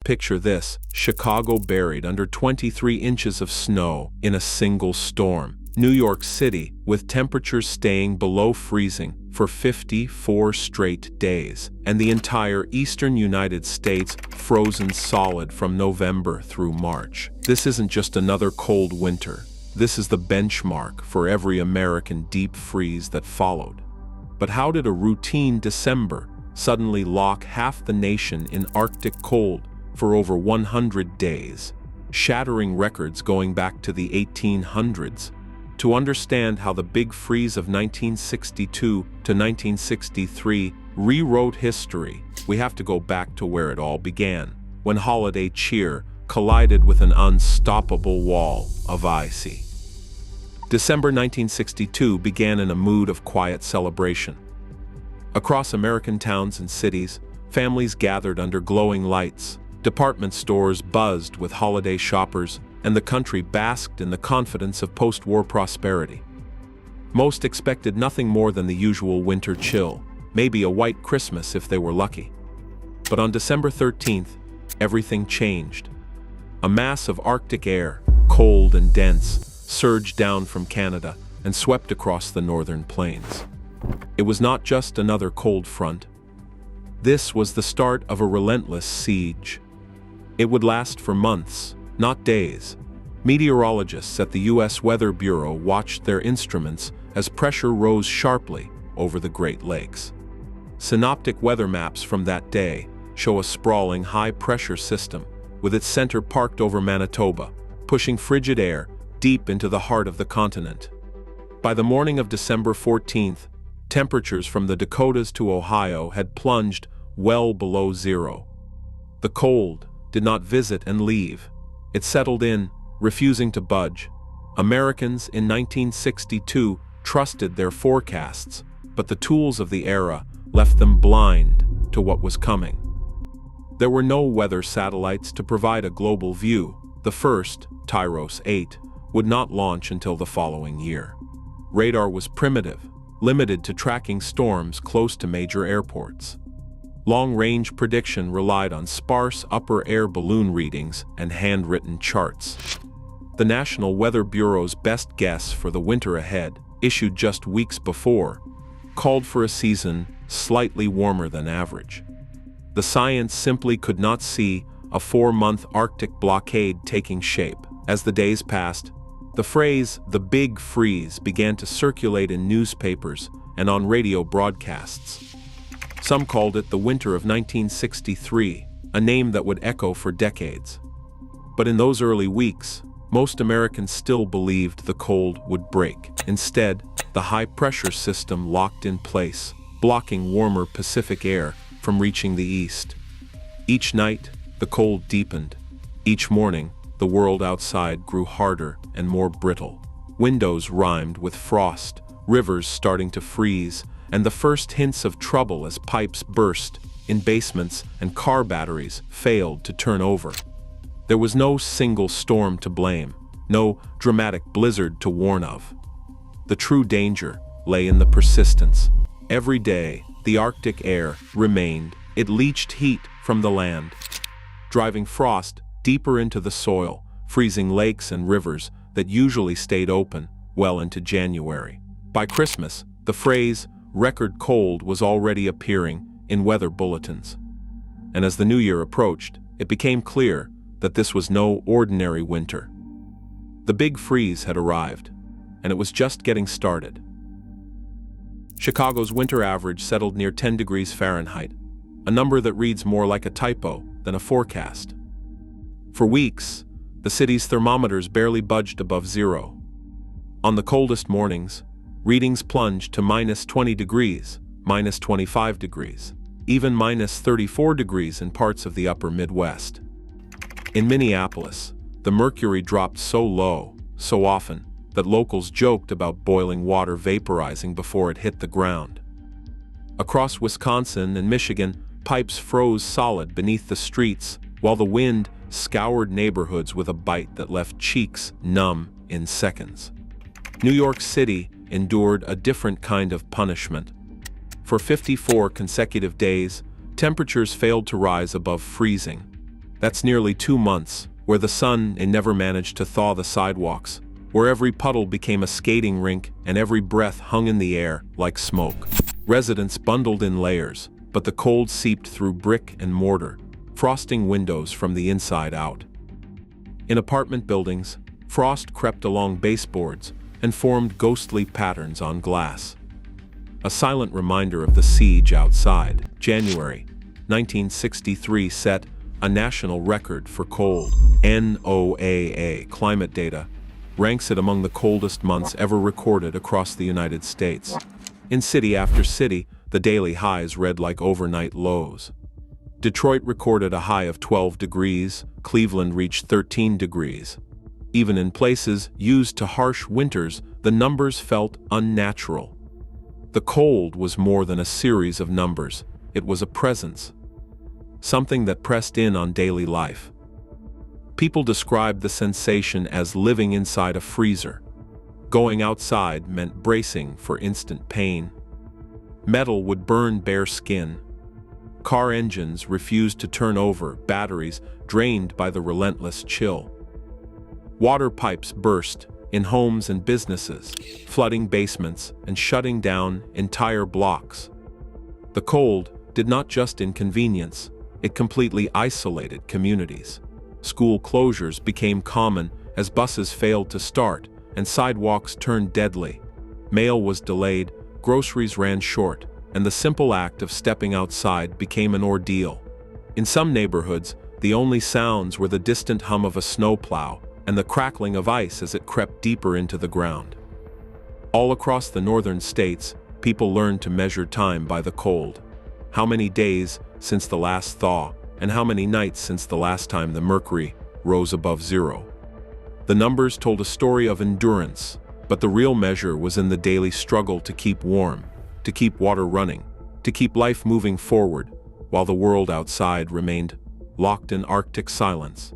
Picture this: Chicago buried under 23 inches of snow in a single storm. New York City, with temperatures staying below freezing for 54 straight days, and the entire eastern United States frozen solid from November through March. This isn't just another cold winter. This is the benchmark for every American deep freeze that followed. But how did a routine December suddenly lock half the nation in Arctic cold for over 100 days, shattering records going back to the 1800s? To understand how the Big Freeze of 1962 to 1963 rewrote history, we have to go back to where it all began, when holiday cheer collided with an unstoppable wall of ice. December 1962 began in a mood of quiet celebration. Across American towns and cities, families gathered under glowing lights, department stores buzzed with holiday shoppers, and the country basked in the confidence of post-war prosperity. Most expected nothing more than the usual winter chill, maybe a white Christmas if they were lucky. But on December 13th, everything changed. A mass of Arctic air, cold and dense, surged down from Canada and swept across the northern plains. It was not just another cold front. This was the start of a relentless siege. It would last for months, not days. Meteorologists at the U.S. Weather Bureau watched their instruments as pressure rose sharply over the Great Lakes. Synoptic weather maps from that day show a sprawling high-pressure system with its center parked over Manitoba, pushing frigid air deep into the heart of the continent. By the morning of December 14th, temperatures from the Dakotas to Ohio had plunged well below zero. The cold did not visit and leave. It settled in, refusing to budge. Americans in 1962 trusted their forecasts, but the tools of the era left them blind to what was coming. There were no weather satellites to provide a global view. The first, Tyros 8, would not launch until the following year. Radar was primitive, limited to tracking storms close to major airports. Long-range prediction relied on sparse upper air balloon readings and handwritten charts. The National Weather Bureau's best guess for the winter ahead, issued just weeks before, called for a season slightly warmer than average. The science simply could not see a 4-month Arctic blockade taking shape. As the days passed, the phrase "the Big Freeze" began to circulate in newspapers and on radio broadcasts. Some called it the winter of 1963, a name that would echo for decades. But in those early weeks, most Americans still believed the cold would break. Instead, the high-pressure system locked in place, blocking warmer Pacific air from reaching the east. Each night, the cold deepened. Each morning, the world outside grew harder and more brittle. Windows rhymed with frost, rivers starting to freeze, and the first hints of trouble as pipes burst in basements and car batteries failed to turn over. There was no single storm to blame, no dramatic blizzard to warn of. The true danger lay in the persistence. Every day, the Arctic air remained. It leached heat from the land, driving frost deeper into the soil, freezing lakes and rivers that usually stayed open well into January. By Christmas, the phrase "record cold" was already appearing in weather bulletins. And as the new year approached, it became clear that this was no ordinary winter. The Big Freeze had arrived, and it was just getting started. Chicago's winter average settled near 10 degrees Fahrenheit, a number that reads more like a typo than a forecast. For weeks, the city's thermometers barely budged above zero. On the coldest mornings, readings plunged to minus 20 degrees, minus 25 degrees, even minus 34 degrees in parts of the upper Midwest. In Minneapolis, the mercury dropped so low, so often, that locals joked about boiling water vaporizing before it hit the ground. Across Wisconsin and Michigan, pipes froze solid beneath the streets, while the wind scoured neighborhoods with a bite that left cheeks numb in seconds. New York City endured a different kind of punishment. For 54 consecutive days, temperatures failed to rise above freezing. That's nearly 2 months, where the sun never managed to thaw the sidewalks, where every puddle became a skating rink and every breath hung in the air like smoke. Residents bundled in layers, but the cold seeped through brick and mortar, frosting windows from the inside out. In apartment buildings, frost crept along baseboards and formed ghostly patterns on glass. A silent reminder of the siege outside. January 1963 set a national record for cold. NOAA climate data ranks it among the coldest months ever recorded across the United States. In city after city, the daily highs read like overnight lows. Detroit recorded a high of 12 degrees, Cleveland reached 13 degrees. Even in places used to harsh winters, the numbers felt unnatural. The cold was more than a series of numbers, it was a presence. Something that pressed in on daily life. People described the sensation as living inside a freezer. Going outside meant bracing for instant pain. Metal would burn bare skin. Car engines refused to turn over, batteries drained by the relentless chill. Water pipes burst in homes and businesses, flooding basements and shutting down entire blocks. The cold did not just inconvenience, it completely isolated communities. School closures became common as buses failed to start and sidewalks turned deadly. Mail was delayed, groceries ran short, and the simple act of stepping outside became an ordeal. In some neighborhoods, the only sounds were the distant hum of a snowplow and the crackling of ice as it crept deeper into the ground. All across the northern states, people learned to measure time by the cold. How many days since the last thaw, and how many nights since the last time the mercury rose above zero. The numbers told a story of endurance, but the real measure was in the daily struggle to keep warm, to keep water running, to keep life moving forward, while the world outside remained locked in Arctic silence.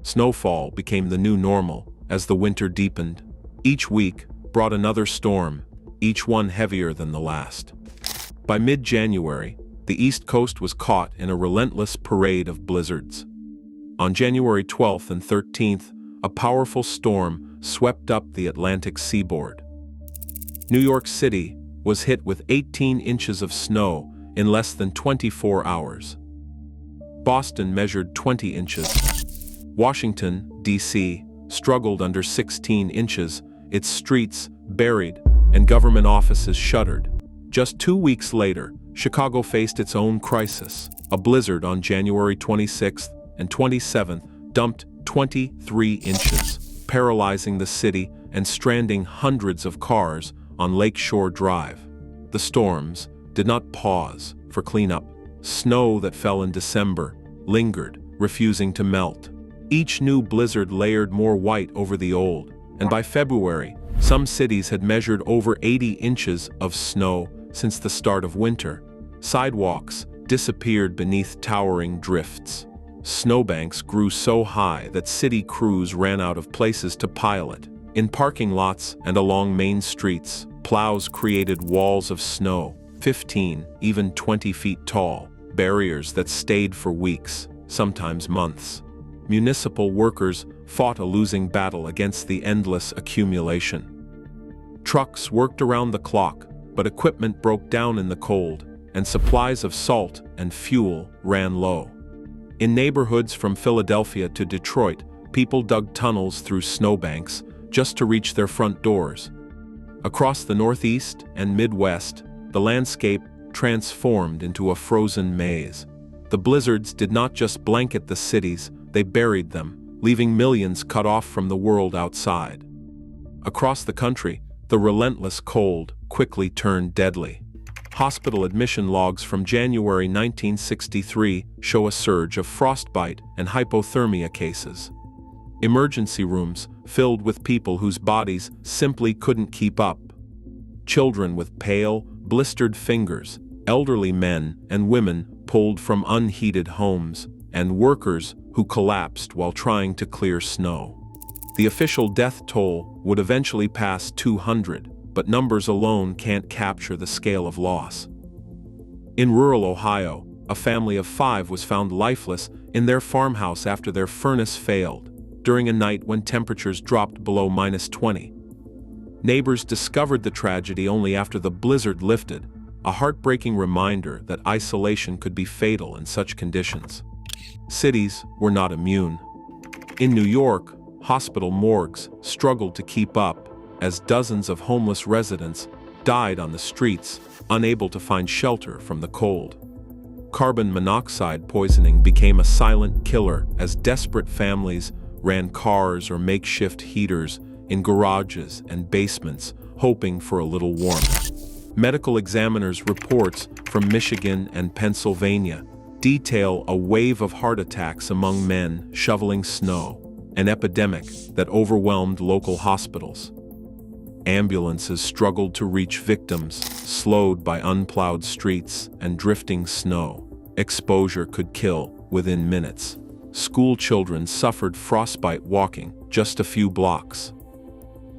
Snowfall became the new normal as the winter deepened. Each week brought another storm, each one heavier than the last. By mid-January, the East Coast was caught in a relentless parade of blizzards. On January 12th and 13th, a powerful storm swept up the Atlantic seaboard. New York City was hit with 18 inches of snow in less than 24 hours. Boston measured 20 inches. Washington, D.C., struggled under 16 inches, its streets buried and government offices shuttered. Just 2 weeks later, Chicago faced its own crisis. A blizzard on January 26th and 27th dumped 23 inches, paralyzing the city and stranding hundreds of cars on Lakeshore Drive. The storms did not pause for cleanup. Snow that fell in December lingered, refusing to melt. Each new blizzard layered more white over the old, and by February, some cities had measured over 80 inches of snow since the start of winter. Sidewalks disappeared beneath towering drifts. Snowbanks grew so high that city crews ran out of places to pile it. In parking lots and along main streets, plows created walls of snow, 15, even 20 feet tall, barriers that stayed for weeks, sometimes months. Municipal workers fought a losing battle against the endless accumulation. Trucks worked around the clock, but equipment broke down in the cold, and supplies of salt and fuel ran low. In neighborhoods from Philadelphia to Detroit, people dug tunnels through snowbanks just to reach their front doors. Across the Northeast and Midwest, the landscape transformed into a frozen maze. The blizzards did not just blanket the cities, they buried them, leaving millions cut off from the world outside. Across the country, the relentless cold quickly turned deadly. Hospital admission logs from January 1963 show a surge of frostbite and hypothermia cases. Emergency rooms filled with people whose bodies simply couldn't keep up. Children with pale, blistered fingers, elderly men and women pulled from unheated homes, and workers who collapsed while trying to clear snow. The official death toll would eventually pass 200, but numbers alone can't capture the scale of loss. In rural Ohio, a family of 5 was found lifeless in their farmhouse after their furnace failed, during a night when temperatures dropped below -20. Neighbors discovered the tragedy only after the blizzard lifted, a heartbreaking reminder that isolation could be fatal in such conditions. Cities were not immune. In New York, hospital morgues struggled to keep up as dozens of homeless residents died on the streets, unable to find shelter from the cold. Carbon monoxide poisoning became a silent killer as desperate families ran cars or makeshift heaters in garages and basements, hoping for a little warmth. Medical examiners' reports from Michigan and Pennsylvania detail a wave of heart attacks among men shoveling snow, an epidemic that overwhelmed local hospitals. Ambulances struggled to reach victims, slowed by unplowed streets and drifting snow. Exposure could kill within minutes. School children suffered frostbite walking just a few blocks.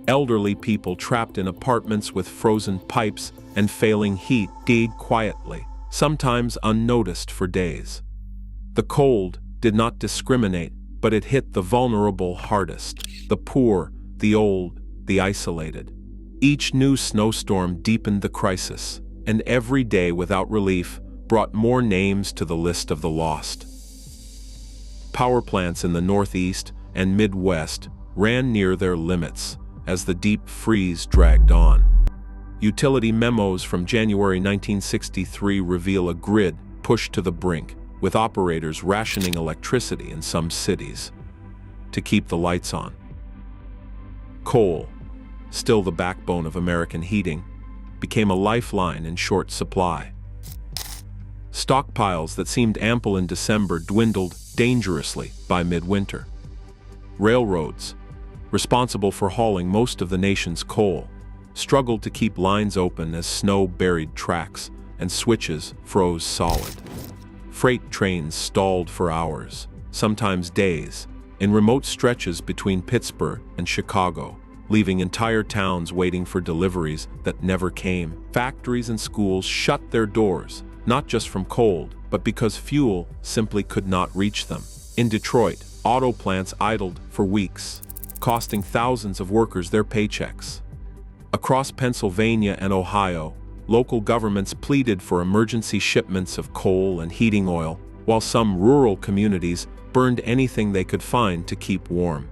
Elderly people trapped in apartments with frozen pipes and failing heat died quietly, sometimes unnoticed for days. The cold did not discriminate, but it hit the vulnerable hardest: the poor, the old, the isolated. Each new snowstorm deepened the crisis, and every day without relief brought more names to the list of the lost. Power plants in the Northeast and Midwest ran near their limits as the deep freeze dragged on. Utility memos from January 1963 reveal a grid pushed to the brink, with operators rationing electricity in some cities to keep the lights on. Coal, still the backbone of American heating, became a lifeline in short supply. Stockpiles that seemed ample in December dwindled dangerously by midwinter. Railroads, responsible for hauling most of the nation's coal, struggled to keep lines open as snow buried tracks and switches froze solid. Freight trains stalled for hours, sometimes days, in remote stretches between Pittsburgh and Chicago, leaving entire towns waiting for deliveries that never came. Factories and schools shut their doors, not just from cold, but because fuel simply could not reach them. In Detroit, auto plants idled for weeks, costing thousands of workers their paychecks. Across Pennsylvania and Ohio, local governments pleaded for emergency shipments of coal and heating oil, while some rural communities burned anything they could find to keep warm.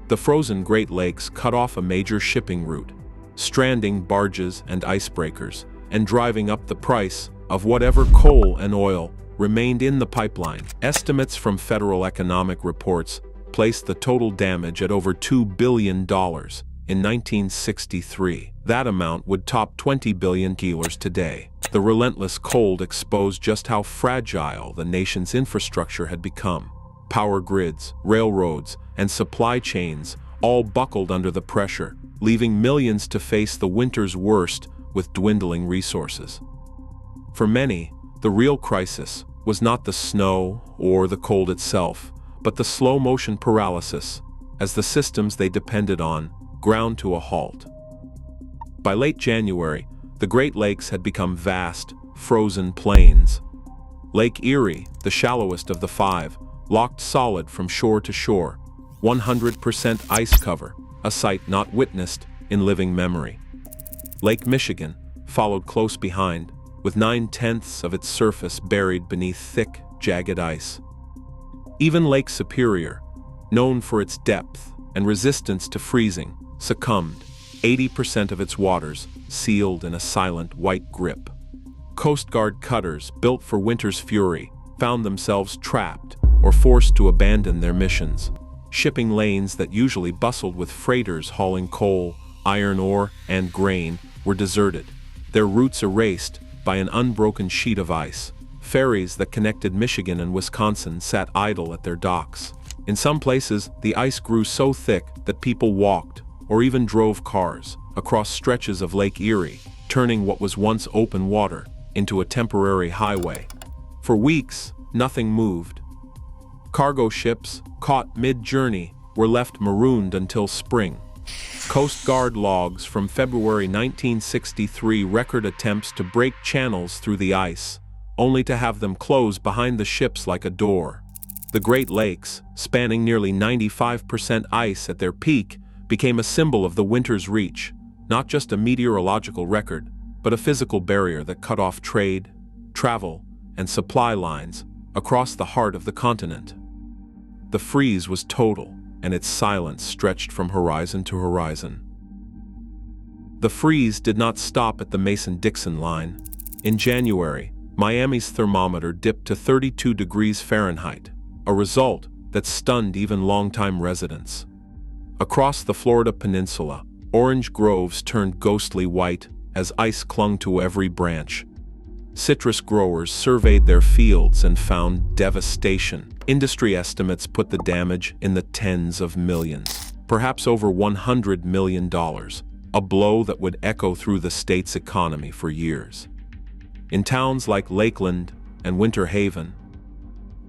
The frozen Great Lakes cut off a major shipping route, stranding barges and icebreakers, and driving up the price of whatever coal and oil remained in the pipeline. Estimates from federal economic reports placed the total damage at over $2 billion in 1963. That amount would top $20 billion today. The relentless cold exposed just how fragile the nation's infrastructure had become. Power grids, railroads, and supply chains all buckled under the pressure, leaving millions to face the winter's worst with dwindling resources. For many, the real crisis was not the snow or the cold itself, but the slow-motion paralysis, as the systems they depended on ground to a halt. By late January, the Great Lakes had become vast, frozen plains. Lake Erie, the shallowest of the five, locked solid from shore to shore, 100% ice cover, a sight not witnessed in living memory. Lake Michigan followed close behind, with 9/10 of its surface buried beneath thick, jagged ice. Even Lake Superior, known for its depth and resistance to freezing, succumbed, 80% of its waters sealed in a silent white grip. Coast Guard cutters built for winter's fury found themselves trapped or forced to abandon their missions. Shipping lanes that usually bustled with freighters hauling coal, iron ore, and grain were deserted, their routes erased by an unbroken sheet of ice. Ferries that connected Michigan and Wisconsin sat idle at their docks. In some places, the ice grew so thick that people walked, or even drove cars, across stretches of Lake Erie, turning what was once open water into a temporary highway. For weeks, nothing moved. Cargo ships, caught mid-journey, were left marooned until spring. Coast Guard logs from February 1963 record attempts to break channels through the ice, only to have them close behind the ships like a door. The Great Lakes, spanning nearly 95% ice at their peak, became a symbol of the winter's reach, not just a meteorological record, but a physical barrier that cut off trade, travel, and supply lines across the heart of the continent. The freeze was total, and its silence stretched from horizon to horizon. The freeze did not stop at the Mason-Dixon line. In January, Miami's thermometer dipped to 32 degrees Fahrenheit, a result that stunned even longtime residents. Across the Florida peninsula, orange groves turned ghostly white as ice clung to every branch. Citrus growers surveyed their fields and found devastation. Industry estimates put the damage in the tens of millions, perhaps over $100 million, a blow that would echo through the state's economy for years. In towns like Lakeland and Winter Haven,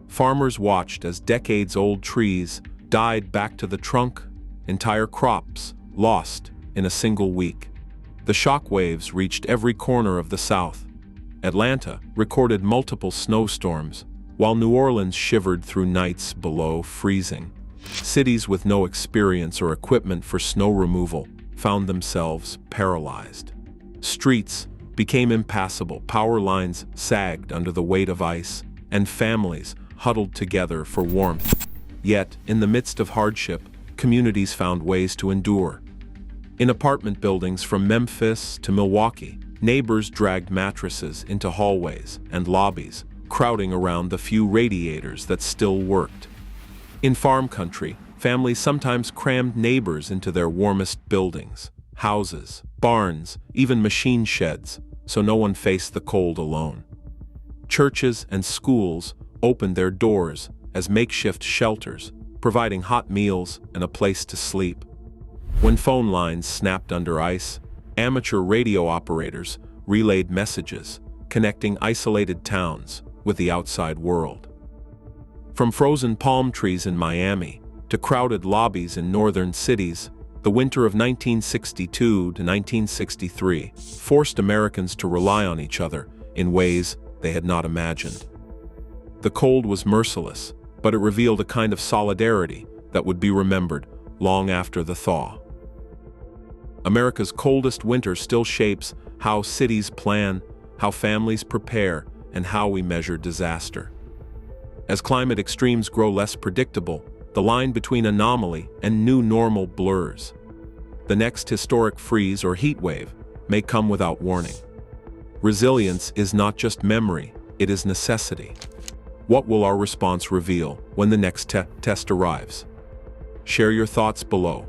farmers watched as decades-old trees died back to the trunk, entire crops lost in a single week. The shockwaves reached every corner of the South. Atlanta recorded multiple snowstorms, while New Orleans shivered through nights below freezing. Cities with no experience or equipment for snow removal found themselves paralyzed. Streets became impassable, power lines sagged under the weight of ice, and families huddled together for warmth. Yet, in the midst of hardship, communities found ways to endure. In apartment buildings from Memphis to Milwaukee, neighbors dragged mattresses into hallways and lobbies, crowding around the few radiators that still worked. In farm country, families sometimes crammed neighbors into their warmest buildings, houses, barns, even machine sheds, so no one faced the cold alone. Churches and schools opened their doors as makeshift shelters, providing hot meals and a place to sleep. When phone lines snapped under ice, amateur radio operators relayed messages, connecting isolated towns with the outside world. From frozen palm trees in Miami to crowded lobbies in northern cities, the winter of 1962 to 1963 forced Americans to rely on each other in ways they had not imagined. The cold was merciless, but it revealed a kind of solidarity that would be remembered long after the thaw. America's coldest winter still shapes how cities plan, how families prepare, and how we measure disaster. As climate extremes grow less predictable, the line between anomaly and new normal blurs. The next historic freeze or heat wave may come without warning. Resilience is not just memory, it is necessity. What will our response reveal when the next test arrives? Share your thoughts below.